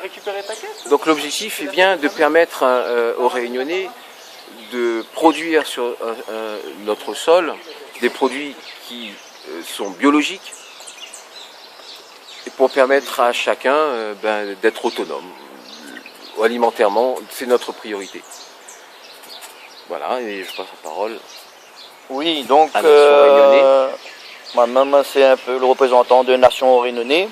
récupéré ta caisse? Donc l'objectif est bien de permettre aux Réunionnais de produire sur notre sol des produits qui sont biologiques et pour permettre à chacun d'être autonome. Alimentairement, c'est notre priorité. Voilà, et je passe la parole. Oui, donc à Nation Réunionnais. moi-même c'est un peu le représentant de Nation Réunionnais.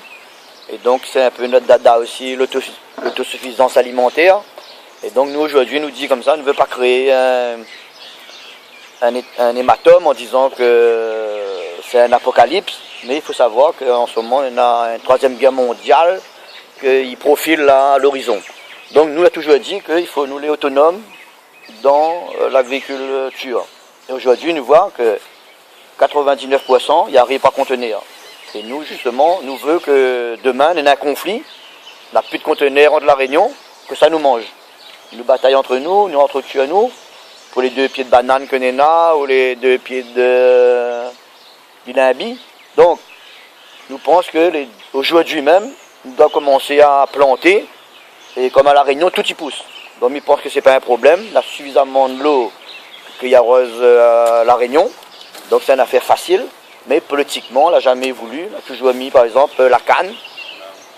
Et donc c'est un peu notre dada aussi, l'autosuffisance alimentaire. Et donc nous aujourd'hui nous dit comme ça, on ne veut pas créer un hématome en disant que c'est un apocalypse. Mais il faut savoir qu'en ce moment on a une troisième guerre mondiale qui profile là, à l'horizon. Donc nous on a toujours dit qu'il faut nous les autonomes dans l'agriculture. Et aujourd'hui nous voyons que 99% il n'y arrive pas à contenir. Et nous, justement, nous voulons que demain, il y ait un conflit, on n'a plus de conteneurs entre la Réunion, que ça nous mange. Nous bataillons entre nous entretuons nous, pour les 2 pieds de banane que l'on a, ou les 2 pieds de limbi. Donc, nous pensons qu'aujourd'hui même, nous devons commencer à planter, et comme à la Réunion, tout y pousse. Donc, ils pensent que ce n'est pas un problème, il y a suffisamment de l'eau qu'il y arrose la Réunion, donc c'est une affaire facile. Mais politiquement, on n'a jamais voulu. On a toujours mis, par exemple, la canne.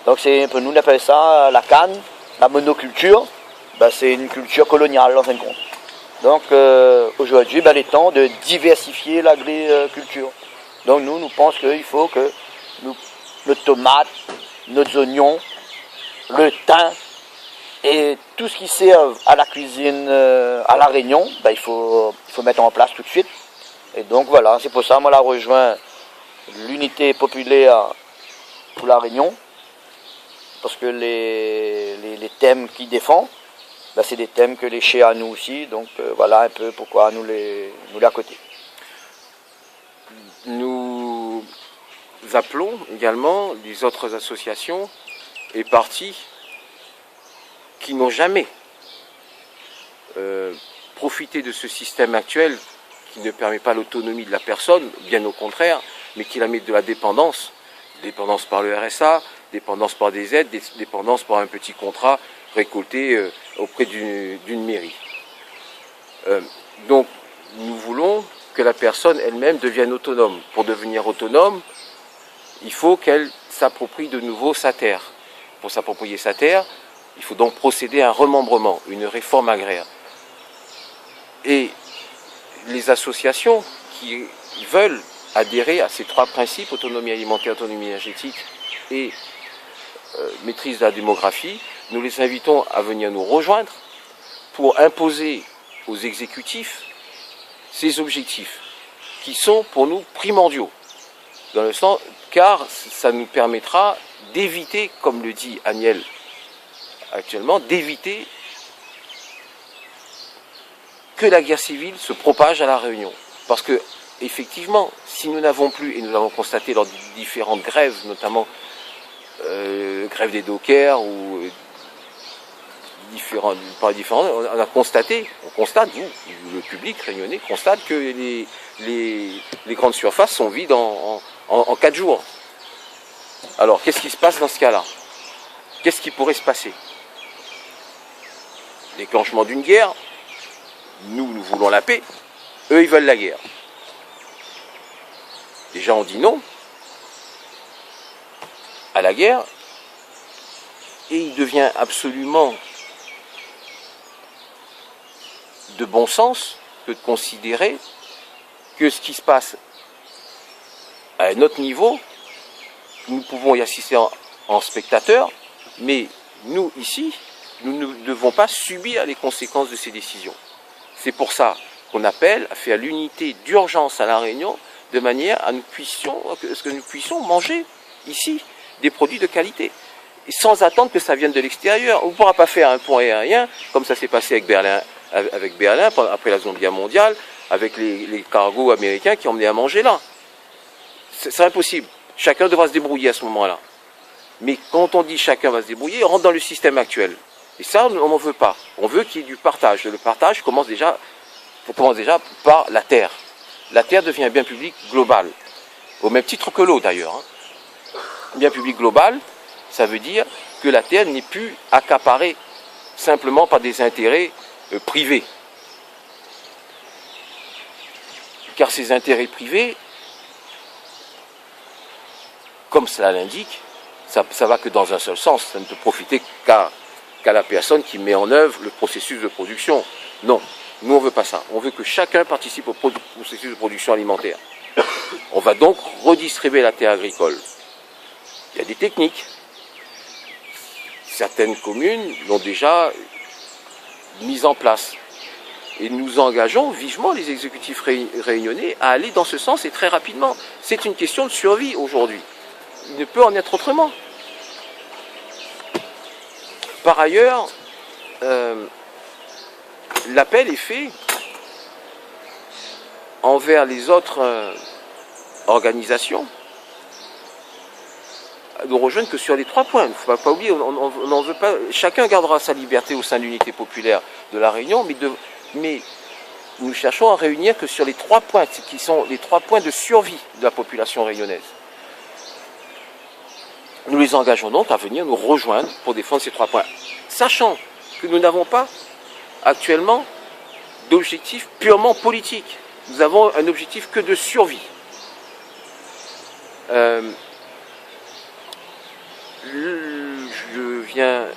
Donc, nous, on appelle ça la canne, la monoculture. C'est une culture coloniale, en fin de compte. Donc, aujourd'hui, il est temps de diversifier l'agriculture. Donc, nous pensons qu'il faut que nos tomates, nos oignons, le thym et tout ce qui sert à la cuisine à La Réunion, il faut mettre en place tout de suite. Et donc voilà, c'est pour ça que moi, je rejoins l'unité populaire pour La Réunion, parce que les thèmes qu'il défend, c'est des thèmes que les chers à nous aussi, donc voilà un peu pourquoi nous les à côté. Nous appelons également les autres associations et partis qui n'ont jamais profité de ce système actuel qui ne permet pas l'autonomie de la personne, bien au contraire, mais qui la met de la dépendance par le RSA, dépendance par des aides, dépendance par un petit contrat récolté auprès d'une mairie. Donc nous voulons que la personne elle-même devienne autonome. Pour devenir autonome, il faut qu'elle s'approprie de nouveau sa terre. Pour s'approprier sa terre, il faut donc procéder à un remembrement, une réforme agraire. Et les associations qui veulent adhérer à ces 3 principes, autonomie alimentaire, autonomie énergétique et maîtrise de la démographie, nous les invitons à venir nous rejoindre pour imposer aux exécutifs ces objectifs qui sont pour nous primordiaux, dans le sens, car ça nous permettra d'éviter, comme le dit Agnel actuellement, d'éviter que la guerre civile se propage à La Réunion. Parce que, effectivement, si nous n'avons plus, et nous l'avons constaté lors de différentes grèves, notamment grève des dockers ou on constate, le public réunionnais constate que les grandes surfaces sont vides en 4 jours. Alors, qu'est-ce qui se passe dans ce cas-là? Qu'est-ce qui pourrait se passer? Déclenchement d'une guerre. Nous voulons la paix, eux ils veulent la guerre. Déjà on dit non à la guerre, et il devient absolument de bon sens que de considérer que ce qui se passe à un autre niveau, nous pouvons y assister en spectateurs, mais nous ici, nous ne devons pas subir les conséquences de ces décisions. C'est pour ça qu'on appelle à faire l'unité d'urgence à La Réunion, de manière à ce que nous puissions manger ici des produits de qualité, et sans attendre que ça vienne de l'extérieur. On ne pourra pas faire un pont aérien, comme ça s'est passé avec Berlin après la Seconde Guerre mondiale, avec les cargos américains qui emmenaient à manger là. C'est impossible. Chacun devra se débrouiller à ce moment-là. Mais quand on dit chacun va se débrouiller, on rentre dans le système actuel. Et ça, on n'en veut pas. On veut qu'il y ait du partage. Le partage commence déjà par la terre. La terre devient un bien public global. Au même titre que l'eau d'ailleurs. Bien public global, Ça veut dire que la terre n'est plus accaparée simplement par des intérêts privés. Car ces intérêts privés, comme cela l'indique, ça va que dans un seul sens, ça ne peut profiter qu'à la personne qui met en œuvre le processus de production. Non, nous on ne veut pas ça. On veut que chacun participe au processus de production alimentaire. On va donc redistribuer la terre agricole. Il y a des techniques. Certaines communes l'ont déjà mise en place. Et nous engageons vivement les exécutifs réunionnais à aller dans ce sens et très rapidement. C'est une question de survie aujourd'hui. Il ne peut en être autrement. Par ailleurs, l'appel est fait envers les autres organisations à nous rejoindre que sur les 3 points. Il ne faut pas oublier, on n'en veut pas. Chacun gardera sa liberté au sein de l'unité populaire de la Réunion, mais nous cherchons à réunir que sur les 3 points, qui sont les 3 points de survie de la population réunionnaise. Nous les engageons donc à venir nous rejoindre pour défendre ces 3 points, sachant que nous n'avons pas actuellement d'objectif purement politique. Nous avons un objectif que de survie.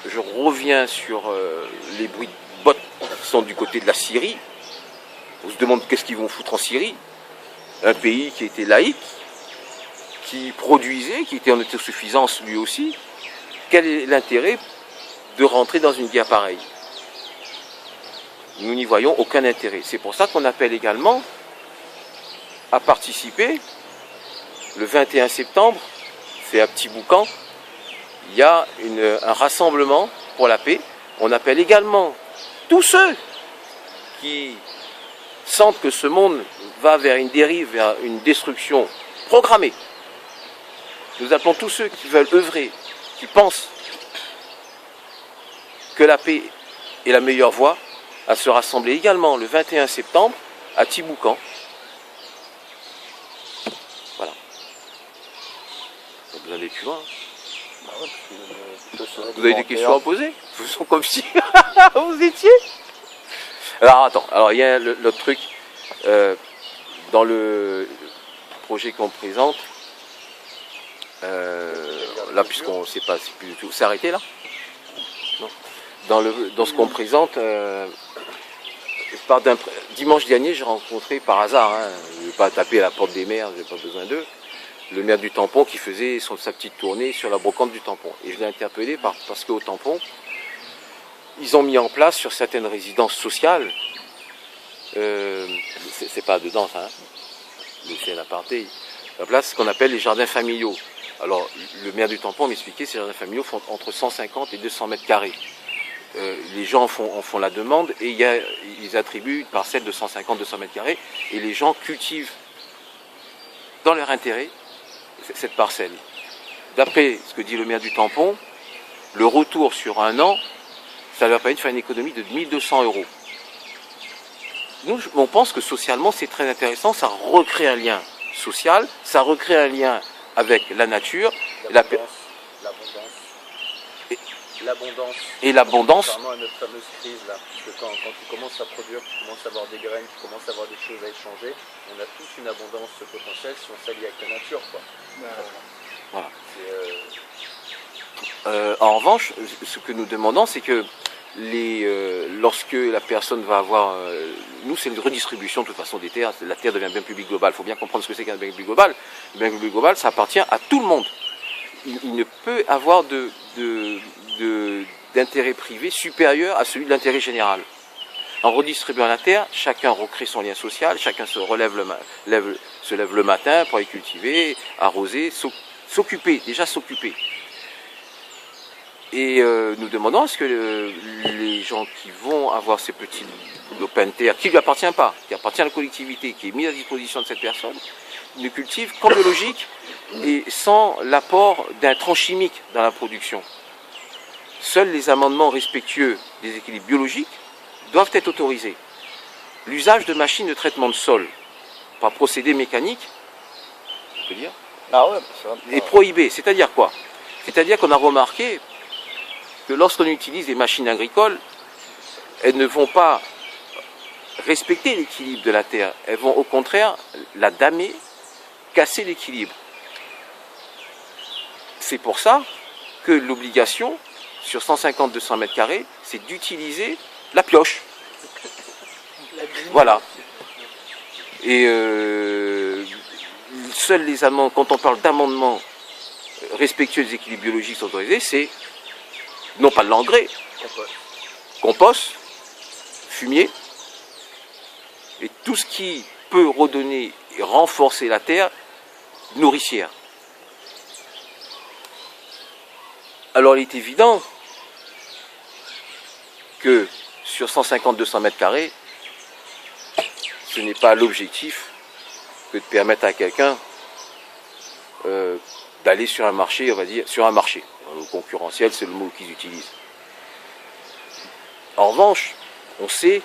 Je reviens sur les bruits de bottes qui sont du côté de la Syrie. On se demande qu'est-ce qu'ils vont foutre en Syrie. Un pays qui était laïque, qui produisait, qui était en autosuffisance lui aussi. Quel est l'intérêt de rentrer dans une guerre pareille? Nous n'y voyons aucun intérêt. C'est pour ça qu'on appelle également à participer le 21 septembre, c'est à Petit Boucan, il y a un rassemblement pour la paix. On appelle également tous ceux qui sentent que ce monde va vers une dérive, vers une destruction programmée. Nous appelons tous ceux qui veulent œuvrer, qui pensent que la paix est la meilleure voie, à se rassembler également le 21 septembre à Tiboucan. Voilà. Pas besoin d'aller plus loin. Vous avez des questions à poser? Vous sont comme si vous étiez. Alors attends, alors il y a l'autre truc dans le projet qu'on présente. Là, puisqu'on ne sait pas, c'est plus du tout. C'est arrêté là? Non. Dans ce qu'on présente, dimanche dernier, j'ai rencontré par hasard, hein, je ne vais pas taper à la porte des maires, je n'ai pas besoin d'eux, le maire du Tampon qui faisait sa petite tournée sur la brocante du Tampon. Et je l'ai interpellé parce qu'au Tampon, ils ont mis en place sur certaines résidences sociales, c'est pas dedans ça, hein, mais c'est un aparté, en place ce qu'on appelle les jardins familiaux. Alors, le maire du Tampon m'expliquait que ces jardins familiaux font entre 150 et 200 mètres carrés. Les gens en font la demande et ils attribuent une parcelle de 150-200 mètres carrés et les gens cultivent dans leur intérêt cette parcelle. D'après ce que dit le maire du Tampon, le retour sur un an, ça leur permet de faire une économie de 1200 €. Nous, on pense que socialement, c'est très intéressant, ça recrée un lien social, ça recrée un lien avec la nature, l'abondance. Et l'abondance. Contrairement à notre fameuse crise là, parce que quand tu commences à produire, tu commences à avoir des graines, tu commences à avoir des choses à échanger, on a tous une abondance potentielle si on s'allie avec la nature, quoi. Voilà. En revanche, ce que nous demandons, c'est que lorsque la personne va avoir... nous, c'est une redistribution de toute façon des terres. La terre devient un bien public global. Il faut bien comprendre ce que c'est qu'un bien public global. Le bien public global, ça appartient à tout le monde. Il ne peut avoir d'intérêt privé supérieur à celui de l'intérêt général. En redistribuant la terre, chacun recrée son lien social, chacun se lève le matin pour aller cultiver, arroser, s'occuper, déjà s'occuper. Et nous demandons à ce que les gens qui vont avoir ces petits lopins de terre, qui ne lui appartient pas, qui appartient à la collectivité, qui est mis à disposition de cette personne, ne cultivent qu'en biologique et sans l'apport d'intrants chimiques dans la production. Seuls les amendements respectueux des équilibres biologiques doivent être autorisés. L'usage de machines de traitement de sol par procédé mécanique, on peut dire, est prohibé. C'est-à-dire quoi? C'est-à-dire qu'on a remarqué que lorsqu'on utilise des machines agricoles, elles ne vont pas respecter l'équilibre de la terre. Elles vont au contraire la damer, casser l'équilibre. C'est pour ça que l'obligation, sur 150-200 mètres carrés, c'est d'utiliser la pioche. Voilà. Et seuls les amendements, quand on parle d'amendements respectueux des équilibres biologiques sont autorisés, c'est non pas de l'engrais, compost, fumier, et tout ce qui peut redonner et renforcer la terre nourricière. Alors il est évident que sur 150-200 mètres carrés, ce n'est pas l'objectif que de permettre à quelqu'un d'aller sur un marché, on va dire, sur un marché. Concurrentiel, c'est le mot qu'ils utilisent. En revanche, on sait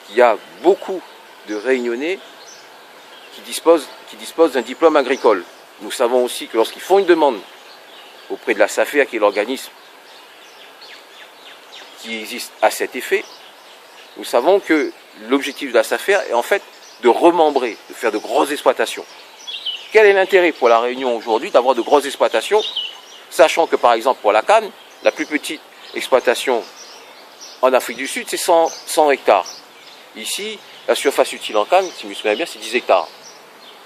qu'il y a beaucoup de Réunionnais qui disposent d'un diplôme agricole. Nous savons aussi que lorsqu'ils font une demande auprès de la SAFER, qui est l'organisme qui existe à cet effet, nous savons que l'objectif de la SAFER est en fait de remembrer, de faire de grosses exploitations. Quel est l'intérêt pour la Réunion aujourd'hui d'avoir de grosses exploitations, sachant que par exemple pour la canne, la plus petite exploitation en Afrique du Sud, c'est 100 hectares. Ici, la surface utile en canne, si je me souviens bien, c'est 10 hectares.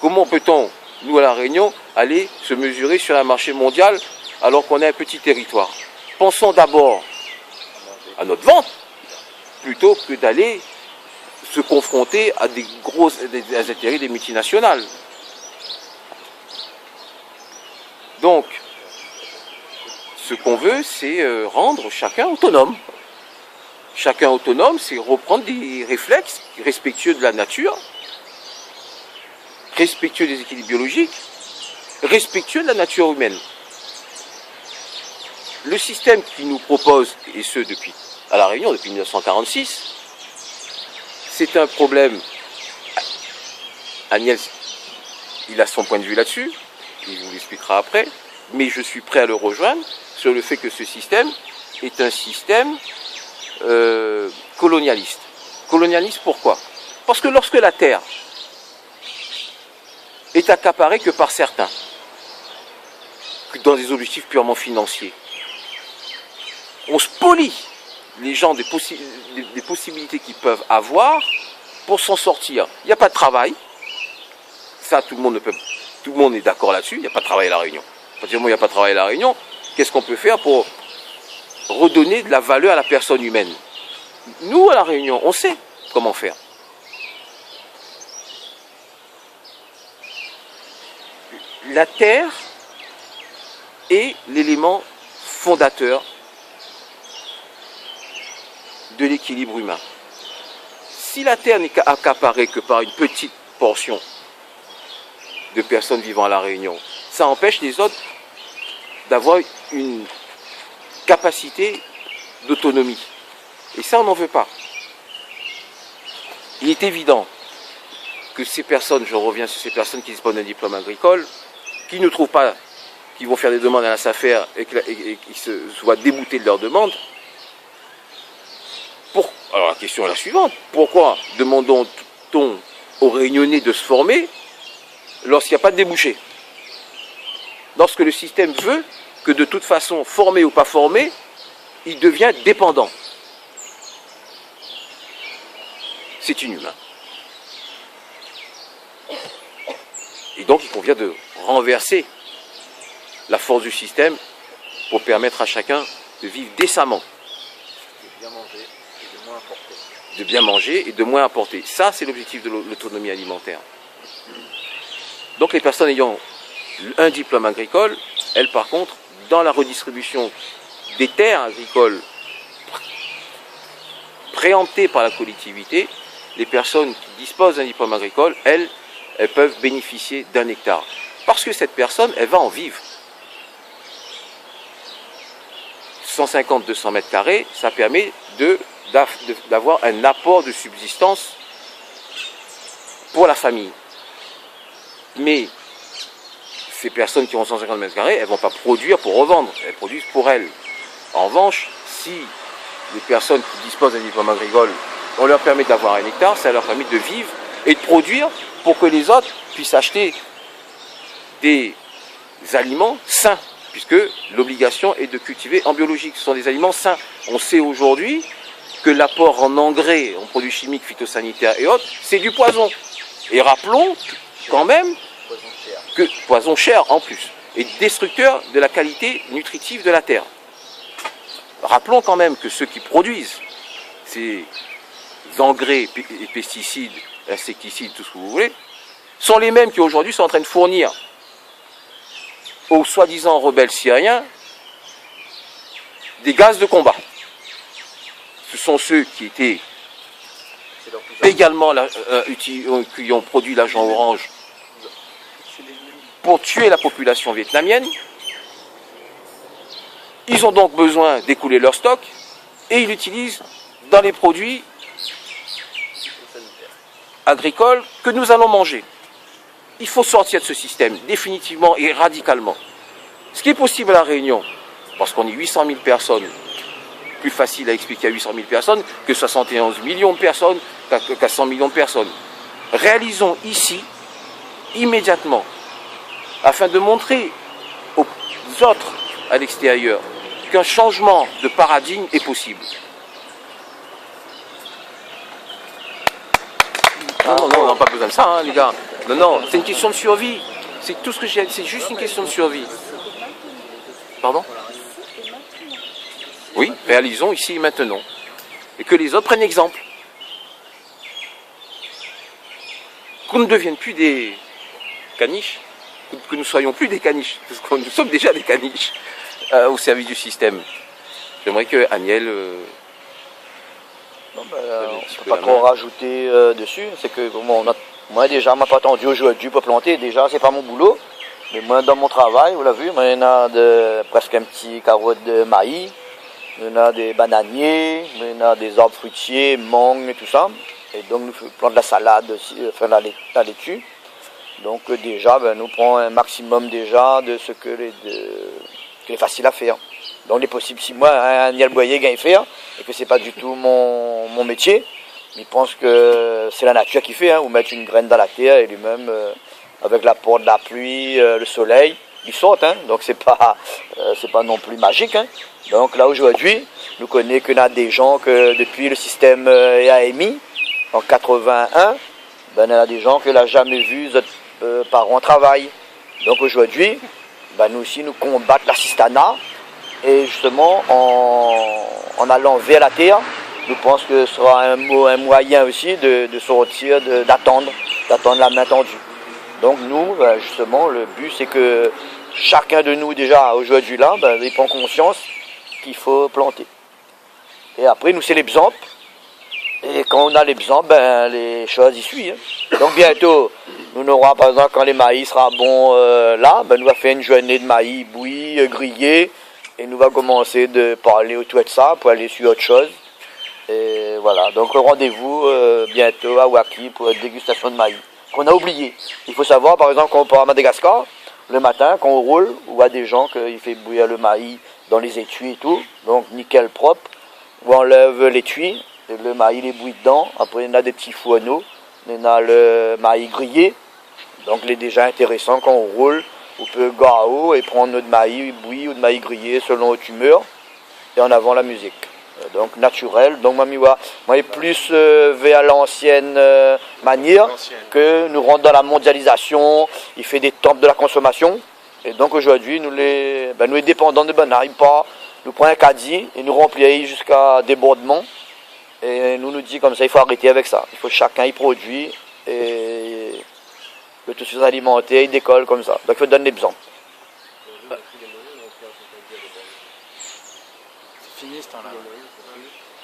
Comment peut-on, nous à la Réunion, aller se mesurer sur un marché mondial alors qu'on a un petit territoire? Pensons d'abord à notre vente, plutôt que d'aller se confronter à des intérêts des multinationales. Donc, ce qu'on veut, c'est rendre chacun autonome. Chacun autonome, c'est reprendre des réflexes respectueux de la nature, respectueux des équilibres biologiques, respectueux de la nature humaine. Le système qui nous propose, et ce depuis à La Réunion, depuis 1946, c'est un problème. Agnès, il a son point de vue là-dessus, il vous l'expliquera après, mais je suis prêt à le rejoindre sur le fait que ce système est un système colonialiste. Colonialiste pourquoi? Parce que lorsque la terre est accaparée que par certains, que dans des objectifs purement financiers, on spolie les gens des possibilités qu'ils peuvent avoir pour s'en sortir. Il n'y a pas de travail, ça tout le monde est d'accord là-dessus, il n'y a pas de travail à La Réunion. À partir du moment où il n'y a pas de travail à La Réunion, qu'est-ce qu'on peut faire pour redonner de la valeur à la personne humaine? Nous, à La Réunion, on sait comment faire. La terre est l'élément fondateur de l'équilibre humain. Si la terre n'est accaparée que par une petite portion de personnes vivant à La Réunion, ça empêche les autres d'avoir une capacité d'autonomie. Et ça, on n'en veut pas. Il est évident que ces personnes, je reviens sur ces personnes qui disposent d'un diplôme agricole, qui ne trouvent pas, qui vont faire des demandes à la SAFER et qui se soient déboutés de leurs demandes. Alors la question est la suivante. Pourquoi demandons-on aux Réunionnais de se former lorsqu'il n'y a pas de débouché? Lorsque le système veut que de toute façon, formé ou pas formé, il devient dépendant. C'est inhumain. Et donc il convient de renverser la force du système pour permettre à chacun de vivre décemment. De bien manger et de moins importer. De bien manger et de moins importer. Ça, c'est l'objectif de l'autonomie alimentaire. Donc les personnes ayant un diplôme agricole, elles par contre, dans la redistribution des terres agricoles préemptées par la collectivité, les personnes qui disposent d'un diplôme agricole, elles peuvent bénéficier d'un hectare. Parce que cette personne, elle va en vivre. 150-200 mètres carrés, ça permet d'avoir un apport de subsistance pour la famille. Mais ces personnes qui ont 150 mètres carrés, elles ne vont pas produire pour revendre, elles produisent pour elles. En revanche, si les personnes qui disposent d'un diplôme agricole, on leur permet d'avoir un hectare, ça leur permet de vivre et de produire pour que les autres puissent acheter des aliments sains, puisque l'obligation est de cultiver en biologique. Ce sont des aliments sains. On sait aujourd'hui que l'apport en engrais, en produits chimiques, phytosanitaires et autres, c'est du poison. Et rappelons quand même que poison cher en plus, et destructeur de la qualité nutritive de la terre. Rappelons quand même que ceux qui produisent ces engrais et pesticides, insecticides, tout ce que vous voulez, sont les mêmes qui aujourd'hui sont en train de fournir aux soi-disant rebelles syriens des gaz de combat. Ce sont ceux qui étaient également qui ont produit l'agent orange pour tuer la population vietnamienne. Ils ont donc besoin d'écouler leur stock et ils l'utilisent dans les produits agricoles que nous allons manger. Il faut sortir de ce système définitivement et radicalement. Ce qui est possible à La Réunion, parce qu'on est 800 000 personnes, plus facile à expliquer à 800 000 personnes que 71 millions de personnes, qu'à 100 millions de personnes. Réalisons ici, immédiatement, afin de montrer aux autres à l'extérieur qu'un changement de paradigme est possible. Non, on n'a pas besoin de ça, hein, les gars. Non, c'est une question de survie. C'est tout ce que j'ai. C'est juste une question de survie. Pardon? Oui, réalisons ici et maintenant. Et que les autres prennent exemple. Qu'on ne devienne plus des caniches, que nous ne soyons plus des caniches, parce que nous sommes déjà des caniches au service du système. J'aimerais que Aniel... on ne peut pas trop rajouter dessus. C'est que moi déjà, m'a pas attendu aujourd'hui pour planter. Déjà, c'est pas mon boulot. Mais moi, dans mon travail, vous l'avez vu, moi, il y en a presque un petit carotte de maïs. Il y en a des bananiers, il y en a des arbres fruitiers, mangues et tout ça. Et donc, nous plantons de la salade aussi, enfin la laitue. Donc, déjà, nous prenons un maximum déjà de ce que est facile à faire. Donc, il est possible, si moi, Aniel Boyer gagne faire, et que c'est pas du tout mon métier, il pense que c'est la nature qui fait, ou mettre une graine dans la terre et lui-même, avec l'apport de la pluie, le soleil, il saute, donc c'est pas non plus magique. Donc là aujourd'hui, nous connaissons qu'il y a des gens que depuis le système AMI, en 81, il y a des gens que n'a jamais vu leurs parents travailler. Donc aujourd'hui, nous aussi nous combattons l'assistanat et justement en allant vers la terre, nous pensons que ce sera un moyen aussi de sortir, d'attendre la main tendue. Donc nous, justement, le but c'est que chacun de nous déjà aujourd'hui là, il prend conscience qu'il faut planter. Et après, nous c'est l'exemple. Et quand on a l'exemple, les choses y suivent. Donc bientôt, nous aurons par exemple quand les maïs sera bon là, nous va faire une journée de maïs bouilli, grillé, et nous va commencer de parler autour de ça pour aller sur autre chose. Et voilà, donc rendez-vous bientôt à Ouaki pour une dégustation de maïs. Qu'on a oublié. Il faut savoir, par exemple, quand on part à Madagascar, le matin, quand on roule, on voit des gens qui font bouillir le maïs dans les étuis et tout, donc nickel propre, on enlève l'étui, et le maïs il est bouilli dedans, après on a des petits fourneaux, on a le maïs grillé, donc il est déjà intéressant quand on roule, on peut gao et prendre notre maïs bouilli ou de maïs grillé selon votre humeur, et en avant la musique. Donc naturel, donc moi est plus vers l'ancienne manière que nous rentrons dans la mondialisation, il fait des temples de la consommation, et donc aujourd'hui nous sommes dépendants de bananes, nous prenons un caddie et nous remplissons jusqu'à débordement, et nous dit comme ça, il faut arrêter avec ça, il faut chacun y produire, et l'autosuffisance alimentaire il décolle comme ça, donc il faut donner l'exemple. C'est fini ce temps-là.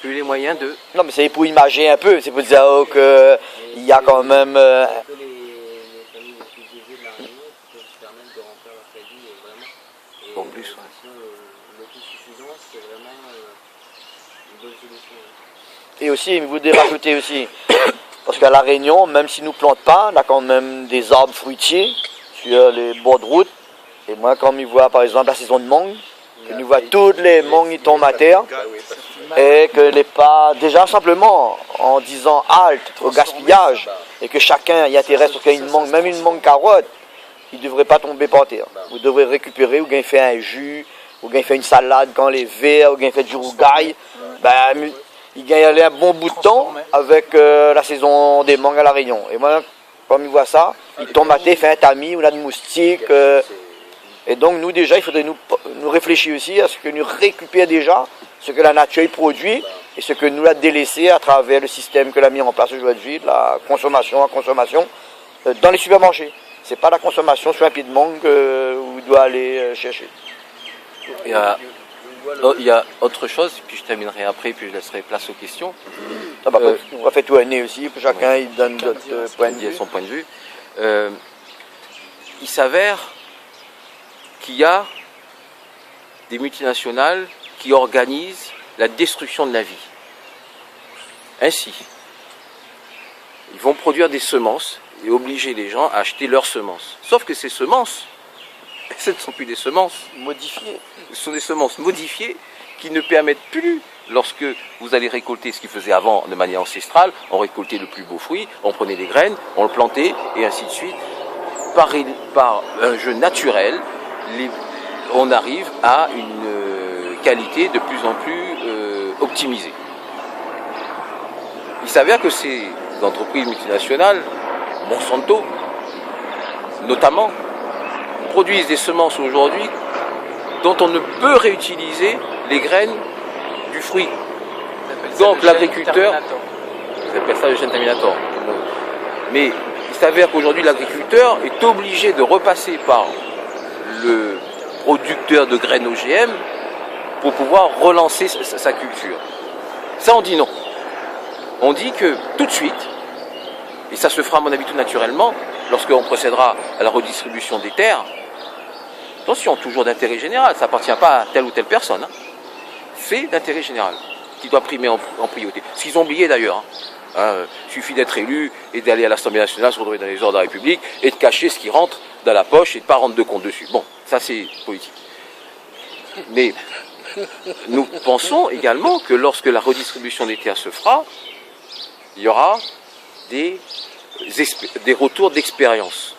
Plus les moyens de... Non, mais c'est pour imager un peu, c'est pour dire qu'il y a quand même... Les familles les plus aisées de la Réunion peuvent se permettre de remplir leur crédit vraiment. Et en plus, l'autosuffisance, c'est vraiment une bonne solution. Et aussi, vous devez rajouter aussi, parce qu'à La Réunion, même si nous ne plantons pas, on a quand même des arbres fruitiers sur les bords de route. Et moi, quand on voit par exemple la saison de mangue, que nous voit toutes les mangues qui tombent à terre, et que les pas, déjà simplement en disant halte au gaspillage, et que chacun y intéresse parce qu'il y a une mangue, même une mangue carotte, il ne devrait pas tomber par terre. Vous devrez récupérer, ou bien faire un jus, ou bien faire une salade quand les verts, ou bien faire du rougail. Ben, il gagne un bon bout de temps avec la saison des mangues à La Réunion. Et moi, quand il voit ça, il tombe à terre, il fait un tamis, ou là de moustiques. Et donc nous déjà, il faudrait nous réfléchir aussi à ce que nous récupérions déjà ce que la nature produit et ce que nous a délaissé à travers le système que l'a mis en place aujourd'hui, de la consommation à consommation dans les supermarchés. Ce n'est pas la consommation sur un pied de mangue où il doit aller chercher. Il y a autre chose, puis je terminerai après, puis je laisserai place aux questions. On va faire tout année aussi, que chacun il donne son point de vue. Il s'avère qu'il y a des multinationales qui organisent la destruction de la vie. Ainsi, ils vont produire des semences et obliger les gens à acheter leurs semences. Sauf que ces semences, ce ne sont plus des semences modifiées. Ce sont des semences modifiées qui ne permettent plus, lorsque vous allez récolter ce qu'ils faisaient avant de manière ancestrale, on récoltait le plus beau fruit, on prenait des graines, on le plantait, et ainsi de suite. Par un jeu naturel, on arrive à une qualité de plus en plus optimisée. Il s'avère que ces entreprises multinationales, Monsanto notamment, produisent des semences aujourd'hui dont on ne peut réutiliser les graines du fruit. Donc l'agriculteur, ils appellent ça le gène terminator. Mais il s'avère qu'aujourd'hui l'agriculteur est obligé de repasser par le producteur de graines OGM pour pouvoir relancer sa culture. Ça on dit non. On dit que tout de suite, et ça se fera à mon avis tout naturellement, lorsqu'on procédera à la redistribution des terres, attention, toujours d'intérêt général, ça n'appartient pas à telle ou telle personne, hein. C'est d'intérêt général qui doit primer en priorité. Ce qu'ils ont oublié d'ailleurs. Il suffit d'être élu et d'aller à l'Assemblée nationale, se retrouver dans les ordres de la République et de cacher ce qui rentre dans la poche et de ne pas rendre de compte dessus. Bon, ça c'est politique. Mais nous pensons également que lorsque la redistribution des terres se fera, il y aura des retours d'expérience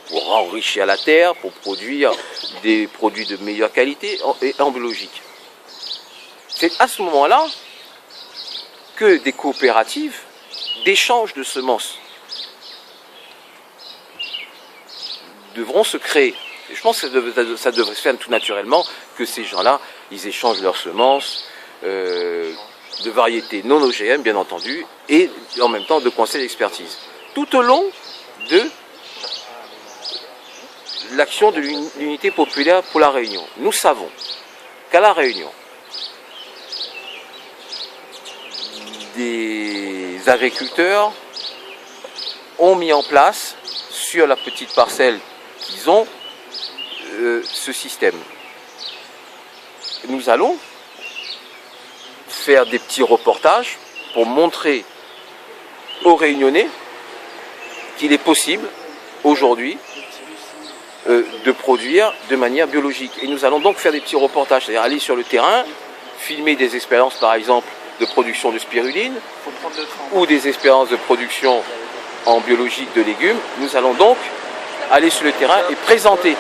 pour enrichir la terre, pour produire des produits de meilleure qualité et en biologique. C'est à ce moment-là que des coopératives d'échange de semences devront se créer. Et je pense que ça devrait se faire tout naturellement, que ces gens-là, ils échangent leurs semences de variétés non OGM, bien entendu, et en même temps de conseils d'expertise. Tout au long de l'action de l'unité populaire pour la Réunion. Nous savons qu'à la Réunion, des agriculteurs ont mis en place sur la petite parcelle qu'ils ont ce système. Nous allons faire des petits reportages pour montrer aux Réunionnais qu'il est possible aujourd'hui de produire de manière biologique. Et nous allons donc faire des petits reportages, c'est-à-dire aller sur le terrain, filmer des expériences par exemple de production de spiruline ou des expériences de production en biologique de légumes. Nous allons donc aller sur le terrain et présenter.